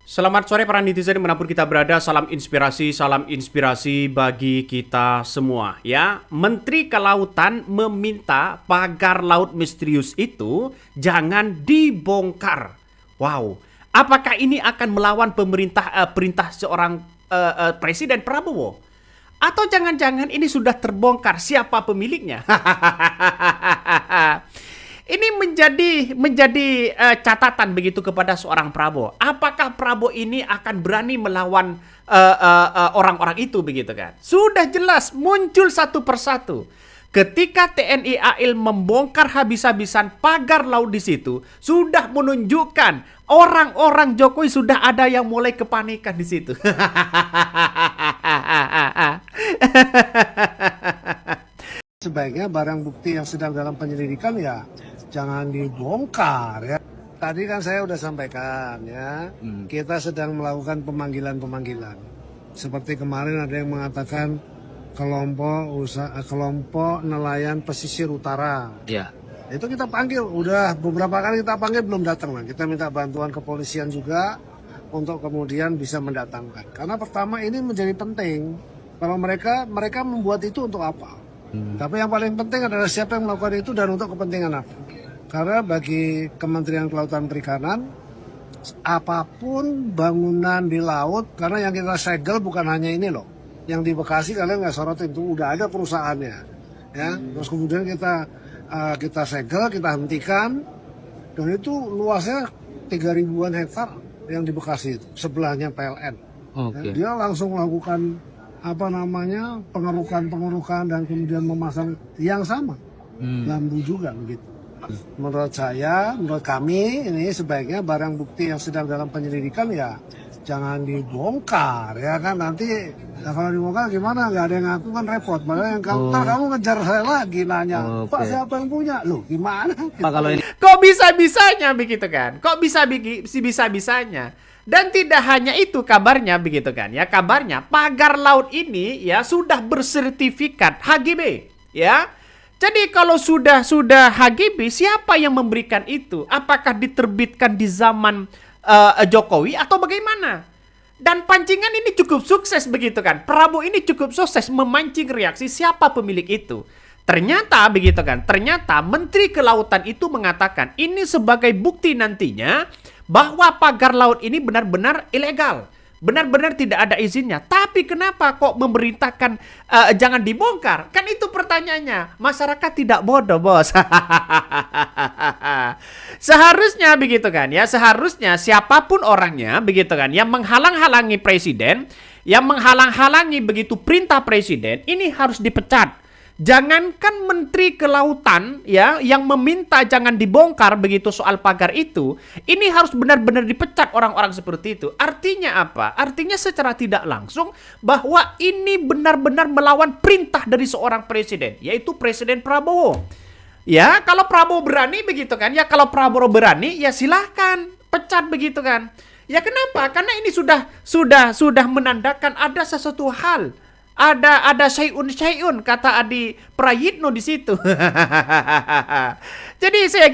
Selamat sore para netizen dimanapun kita berada, salam inspirasi bagi kita semua ya. Menteri Kelautan meminta pagar laut misterius itu jangan dibongkar. Wow, apakah ini akan melawan perintah seorang Presiden Prabowo? Atau jangan-jangan ini sudah terbongkar siapa pemiliknya? Ini menjadi catatan begitu kepada seorang Prabowo. Apakah Prabowo ini akan berani melawan orang-orang itu begitu kan? Sudah jelas muncul satu persatu. Ketika TNI AL membongkar habis-habisan pagar laut di situ, sudah menunjukkan orang-orang Jokowi sudah ada yang mulai kepanikan di situ. Sebaiknya barang bukti yang sedang dalam penyelidikan ya jangan dibongkar ya. Tadi kan saya udah sampaikan ya, kita sedang melakukan pemanggilan-pemanggilan. Seperti kemarin ada yang mengatakan kelompok nelayan pesisir utara. Ya. Itu kita panggil, udah beberapa kali kita panggil belum datang lah. Kita minta bantuan kepolisian juga untuk kemudian bisa mendatangkan. Karena pertama ini menjadi penting. Kalau mereka membuat itu untuk apa? Tapi yang paling penting adalah siapa yang melakukan itu dan untuk kepentingan apa. Karena bagi Kementerian Kelautan Perikanan, apapun bangunan di laut, karena yang kita segel bukan hanya ini loh. Yang di Bekasi kalian nggak sorotin, itu udah ada perusahaannya. Ya, terus kemudian kita segel, kita hentikan, dan itu luasnya 3.000-an hektar yang di Bekasi itu, sebelahnya PLN. Oke. Dia langsung melakukan pengerukan dan kemudian memasang yang sama bambu juga begitu. Menurut kami ini sebaiknya barang bukti yang sedang dalam penyelidikan ya jangan dibongkar ya kan, nanti ya kalau dibongkar gimana, nggak ada yang ngaku kan repot, malah yang kamu ngejar saya lagi nanya, Pak siapa yang punya, lu gimana? Pak, kalau ini Kok bisa-bisanya begitu kan? Kok bisa-bisanya? Dan tidak hanya itu kabarnya begitu kan ya, kabarnya pagar laut ini ya sudah bersertifikat HGB ya. Jadi kalau sudah HGB, siapa yang memberikan itu? Apakah diterbitkan di zaman Jokowi atau bagaimana? Dan pancingan ini cukup sukses begitu kan. Prabowo ini cukup sukses memancing reaksi siapa pemilik itu. Ternyata begitu kan. Ternyata Menteri Kelautan itu mengatakan ini sebagai bukti nantinya bahwa pagar laut ini benar-benar ilegal, benar-benar tidak ada izinnya. Tapi kenapa kok memerintahkan jangan dibongkar? Kan itu pertanyaannya. Masyarakat tidak bodoh, bos. Seharusnya begitu kan ya, seharusnya siapapun orangnya begitu kan yang menghalang-halangi presiden, yang menghalang-halangi begitu perintah presiden, ini harus dipecat. Jangankan Menteri Kelautan ya yang meminta jangan dibongkar begitu soal pagar itu, ini harus benar-benar dipecat orang-orang seperti itu. Artinya apa? Artinya secara tidak langsung bahwa ini benar-benar melawan perintah dari seorang presiden, yaitu Presiden Prabowo. Ya, kalau Prabowo berani begitu kan, ya kalau Prabowo berani ya silahkan pecat begitu kan. Ya kenapa? Karena ini sudah menandakan ada sesuatu hal. Ada syai'un kata Adi Prayitno di situ. Jadi saya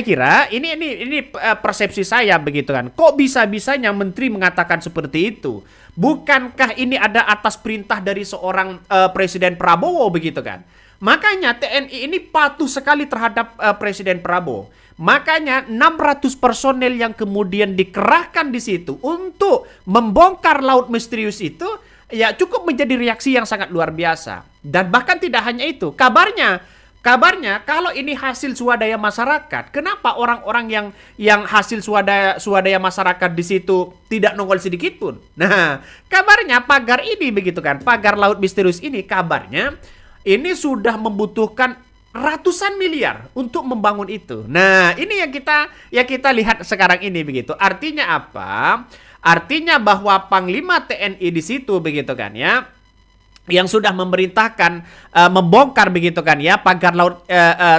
kira ini persepsi saya begitu kan. Kok bisa-bisanya menteri mengatakan seperti itu? Bukankah ini ada atas perintah dari seorang Presiden Prabowo begitu kan? Makanya TNI ini patuh sekali terhadap Presiden Prabowo. Makanya 600 personel yang kemudian dikerahkan di situ untuk membongkar laut misterius itu ya cukup menjadi reaksi yang sangat luar biasa. Dan bahkan tidak hanya itu, kabarnya kalau ini hasil swadaya masyarakat, kenapa orang-orang yang hasil swadaya masyarakat di situ tidak nongol sedikit pun? Nah, kabarnya pagar ini begitu kan, pagar laut misterius ini kabarnya ini sudah membutuhkan ratusan miliar untuk membangun itu. Nah, ini yang kita lihat sekarang ini begitu. Artinya apa? Artinya bahwa Panglima TNI di situ begitu kan ya, yang sudah memerintahkan membongkar begitu kan ya pagar laut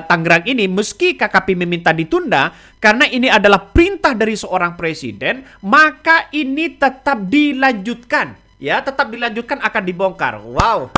Tangerang ini, meski KKP meminta ditunda karena ini adalah perintah dari seorang presiden, maka ini tetap dilanjutkan ya, tetap dilanjutkan akan dibongkar. Wow.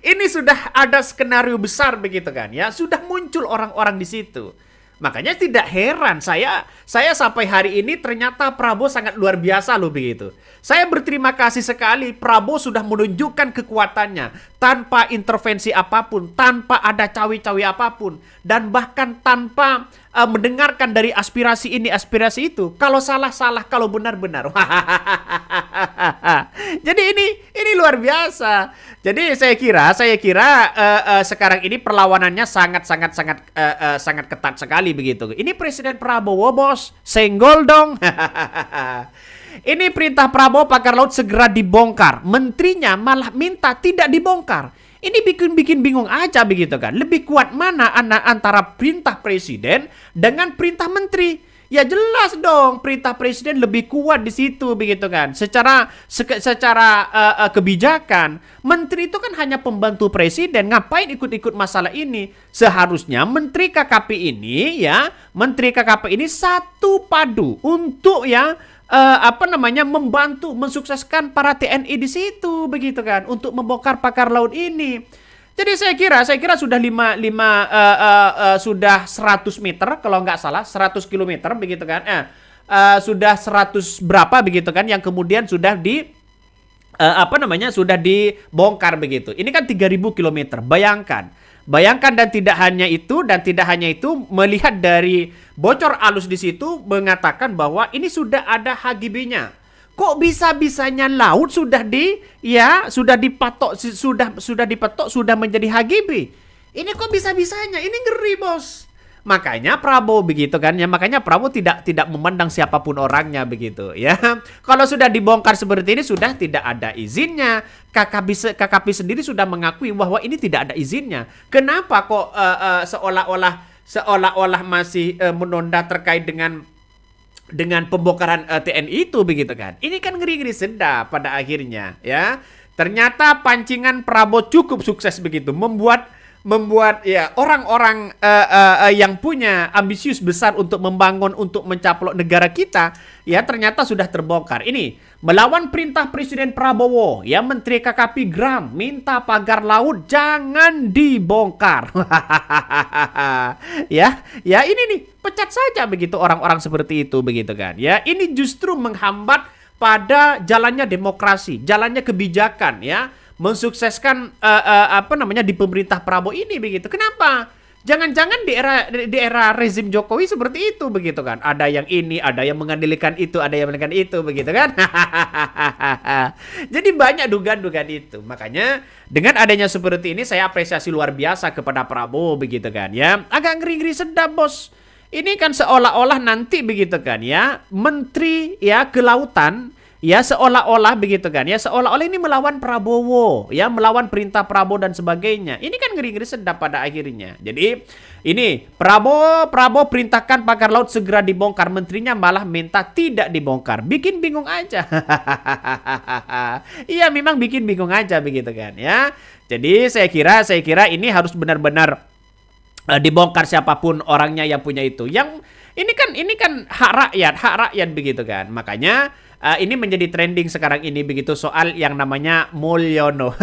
Ini sudah ada skenario besar begitu kan ya, sudah muncul orang-orang di situ. Makanya tidak heran saya sampai hari ini ternyata Prabowo sangat luar biasa loh begitu. Saya berterima kasih sekali Prabowo sudah menunjukkan kekuatannya tanpa intervensi apapun, tanpa ada cawi-cawi apapun, dan bahkan tanpa mendengarkan dari aspirasi ini aspirasi itu. Kalau salah, kalau benar. Jadi ini luar biasa. Jadi saya kira sekarang ini perlawanannya sangat ketat sekali begitu. Ini Presiden Prabowo, bos, senggol dong. Ini perintah Prabowo pagar laut segera dibongkar. Menterinya malah minta tidak dibongkar. Ini bikin bingung aja begitu kan. Lebih kuat mana antara perintah presiden dengan perintah menteri? Ya jelas dong, perintah presiden lebih kuat di situ begitu kan. Secara kebijakan, menteri itu kan hanya pembantu presiden, ngapain ikut-ikut masalah ini? Seharusnya menteri KKP ini satu padu untuk membantu mensukseskan para TNI di situ begitu kan, untuk membongkar pagar laut ini. Jadi saya kira sudah sudah 100 meter kalau nggak salah, 100 kilometer begitu kan. Sudah 100 berapa begitu kan yang kemudian sudah sudah dibongkar begitu. Ini kan 3.000 kilometer. Bayangkan dan tidak hanya itu melihat dari bocor alus di situ mengatakan bahwa ini sudah ada HGB-nya. Kok bisa-bisanya laut sudah dipatok sudah menjadi HGB? Ini kok bisa-bisanya? Ini ngeri, bos. Makanya Prabowo begitu kan ya, makanya Prabowo tidak memandang siapapun orangnya begitu ya. Kalau sudah dibongkar seperti ini sudah tidak ada izinnya. KKP sendiri sudah mengakui bahwa ini tidak ada izinnya. Kenapa kok seolah-olah masih menunda terkait dengan pembongkaran TNI itu begitu kan? Ini kan ngeri-ngeri sedap pada akhirnya ya. Ternyata pancingan Prabowo cukup sukses begitu, membuat ya orang-orang yang punya ambisius besar untuk membangun, untuk mencaplok negara kita ya ternyata sudah terbongkar. Ini melawan perintah Presiden Prabowo ya, Menteri KKP Gram minta pagar laut jangan dibongkar. ya ini nih, pecat saja begitu orang-orang seperti itu begitu kan ya. Ini justru menghambat pada jalannya demokrasi, jalannya kebijakan ya, mensukseskan di pemerintah Prabowo ini begitu. Kenapa? Jangan-jangan di era rezim Jokowi seperti itu begitu kan. Ada yang ini, ada yang mengandalkan itu, ada yang mengandalkan itu begitu kan. Jadi banyak dugaan-dugaan itu. Makanya dengan adanya seperti ini saya apresiasi luar biasa kepada Prabowo begitu kan ya. Agak ngeri-ngeri sedap, bos. Ini kan seolah-olah nanti begitu kan ya, menteri ya kelautan ya seolah-olah begitu kan ya, seolah-olah ini melawan Prabowo ya, melawan perintah Prabowo dan sebagainya. Ini kan ngeri-ngeri sedap pada akhirnya. Jadi ini Prabowo perintahkan pagar laut segera dibongkar, menterinya malah minta tidak dibongkar. Bikin bingung aja. Iya, memang bikin bingung aja begitu kan ya. Jadi saya kira ini harus benar-benar dibongkar siapapun orangnya yang punya itu. Yang ini kan hak rakyat begitu kan. Makanya ini menjadi trending sekarang ini begitu soal yang namanya Mulyono.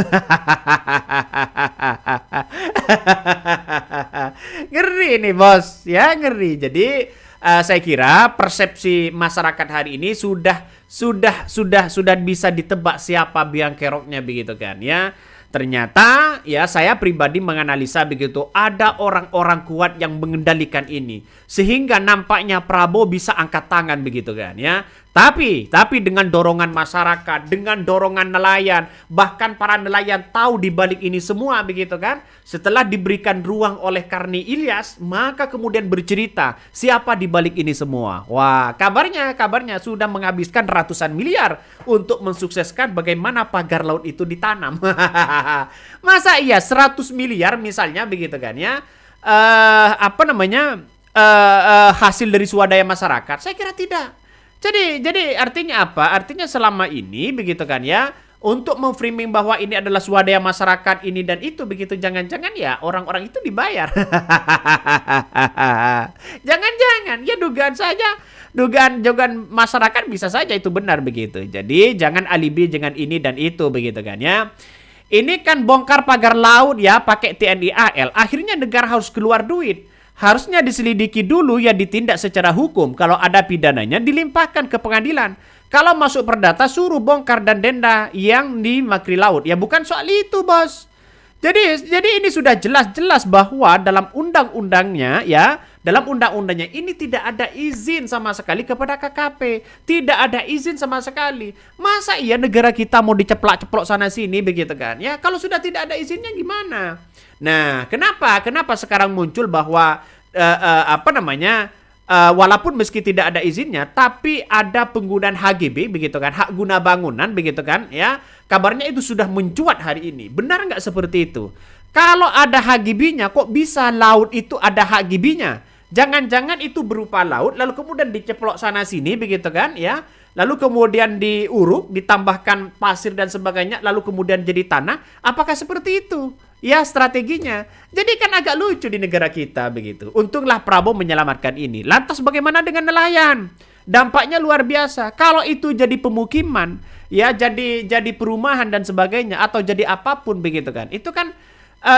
Ngeri ini, bos, ya ngeri. Jadi saya kira persepsi masyarakat hari ini sudah bisa ditebak siapa biang keroknya begitu kan ya. Ternyata ya saya pribadi menganalisa begitu, ada orang-orang kuat yang mengendalikan ini sehingga nampaknya Prabowo bisa angkat tangan begitu kan ya. Tapi dengan dorongan masyarakat, dengan dorongan nelayan, bahkan para nelayan tahu di balik ini semua begitu kan. Setelah diberikan ruang oleh Karni Ilyas, maka kemudian bercerita siapa di balik ini semua. Wah, kabarnya sudah menghabiskan ratusan miliar untuk mensukseskan bagaimana pagar laut itu ditanam. Masa iya 100 miliar misalnya begitu kan ya. Hasil dari swadaya masyarakat? Saya kira tidak. Jadi artinya apa? Artinya selama ini begitu kan ya, untuk memframing bahwa ini adalah swadaya masyarakat ini dan itu begitu, jangan-jangan ya orang-orang itu dibayar. Jangan-jangan ya dugaan masyarakat bisa saja itu benar begitu. Jadi jangan alibi dengan ini dan itu begitu kan ya. Ini kan bongkar pagar laut ya pakai TNI AL, akhirnya negara harus keluar duit. harusnya diselidiki dulu ya, ditindak secara hukum. Kalau ada pidananya dilimpahkan ke pengadilan. Kalau masuk perdata suruh bongkar dan denda yang di Makri Laut. Ya bukan soal itu, Bos. Jadi ini sudah jelas-jelas bahwa dalam undang-undangnya ya, dalam undang-undangnya ini tidak ada izin sama sekali kepada KKP. Tidak ada izin sama sekali. Masa iya negara kita mau diceplak-ceplok sana sini begitu kan? Ya, kalau sudah tidak ada izinnya gimana? Nah, kenapa sekarang muncul bahwa walaupun meski tidak ada izinnya, tapi ada penggunaan HGB begitu kan, hak guna bangunan begitu kan, ya. Kabarnya itu sudah mencuat hari ini. Benar nggak seperti itu? Kalau ada HGB-nya, kok bisa laut itu ada HGB-nya? Jangan-jangan itu berupa laut, lalu kemudian diceplok sana sini begitu kan, ya. Lalu kemudian diuruk, ditambahkan pasir dan sebagainya, lalu kemudian jadi tanah. Apakah seperti itu? Ya, strateginya. Jadi kan agak lucu di negara kita begitu. Untunglah Prabowo menyelamatkan ini. Lantas bagaimana dengan nelayan? Dampaknya luar biasa. Kalau itu jadi pemukiman, ya jadi perumahan dan sebagainya, atau jadi apapun begitu kan. Itu kan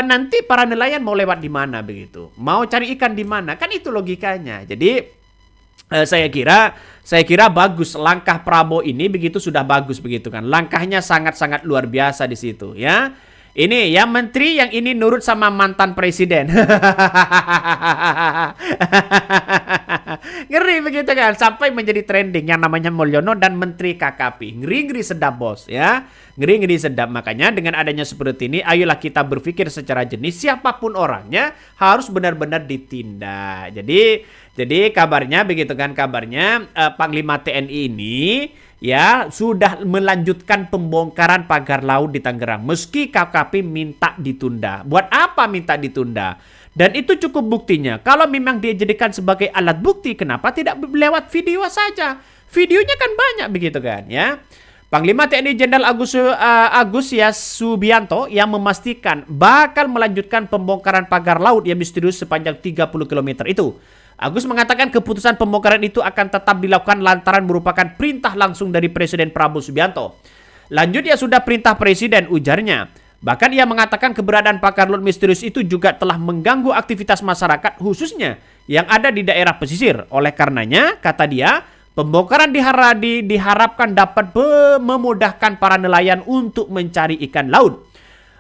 nanti para nelayan mau lewat di mana begitu? Mau cari ikan di mana? Kan itu logikanya. Jadi saya kira bagus langkah Prabowo ini begitu, sudah bagus begitu kan. Langkahnya sangat-sangat luar biasa di situ ya. Ini ya, menteri yang ini nurut sama mantan presiden. Ngeri begitu kan, sampai menjadi trending yang namanya Mulyono dan Menteri KKP. Ngeri-ngeri sedap, Bos ya. Ngeri-ngeri sedap. Makanya dengan adanya seperti ini, ayolah kita berpikir secara jernih, siapapun orangnya harus benar-benar ditindak. Jadi kabarnya begitu kan, kabarnya Panglima TNI ini ya sudah melanjutkan pembongkaran pagar laut di Tangerang meski KKP minta ditunda. Buat apa minta ditunda? Dan itu cukup buktinya. Kalau memang dia jadikan sebagai alat bukti, kenapa tidak lewat video saja? Videonya kan banyak begitu kan ya. Panglima TNI Jenderal Agus ya Subianto yang memastikan bakal melanjutkan pembongkaran pagar laut yang misterius sepanjang 30 km itu. Agus mengatakan keputusan pembongkaran itu akan tetap dilakukan lantaran merupakan perintah langsung dari Presiden Prabowo Subianto. Lanjut, ya sudah perintah Presiden, ujarnya. Bahkan ia mengatakan keberadaan pagar laut misterius itu juga telah mengganggu aktivitas masyarakat khususnya yang ada di daerah pesisir. Oleh karenanya, kata dia, pembongkaran diharapkan dapat memudahkan para nelayan untuk mencari ikan laut.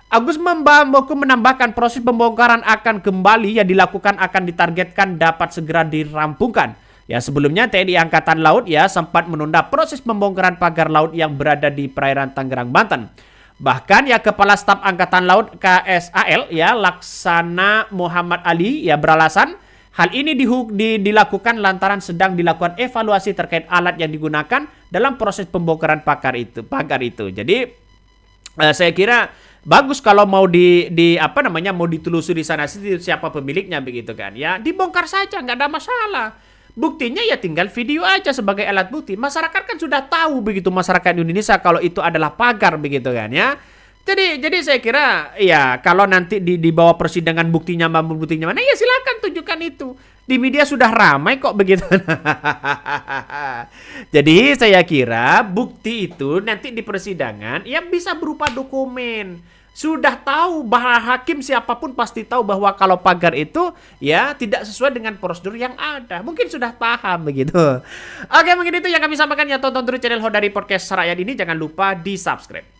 Agus menambahkan proses pembongkaran akan kembali yang dilakukan akan ditargetkan dapat segera dirampungkan. Ya, sebelumnya TNI Angkatan Laut ya sempat menunda proses pembongkaran pagar laut yang berada di perairan Tangerang, Banten. Bahkan ya Kepala Staf Angkatan Laut KSAL ya Laksana Muhammad Ali ya beralasan hal ini dilakukan lantaran sedang dilakukan evaluasi terkait alat yang digunakan dalam proses pembongkaran pagar itu. Jadi saya kira bagus kalau mau mau ditelusuri sana sini siapa pemiliknya begitu kan. Ya, dibongkar saja, nggak ada masalah. Buktinya ya tinggal video aja sebagai alat bukti. Masyarakat kan sudah tahu begitu, masyarakat Indonesia, kalau itu adalah pagar begitu kan ya. Jadi saya kira ya kalau nanti di bawah persidangan buktinya mana ya silakan tunjukkan itu. Di media sudah ramai kok begitu. Jadi saya kira bukti itu nanti di persidangan ya bisa berupa dokumen. Sudah tahu bahwa hakim siapapun pasti tahu bahwa kalau pagar itu ya tidak sesuai dengan prosedur yang ada. Mungkin sudah paham begitu. Oke, mungkin itu yang kami sampaikan ya. Tonton terus channel Hodari Podcast Rakyat ini. Jangan lupa di subscribe.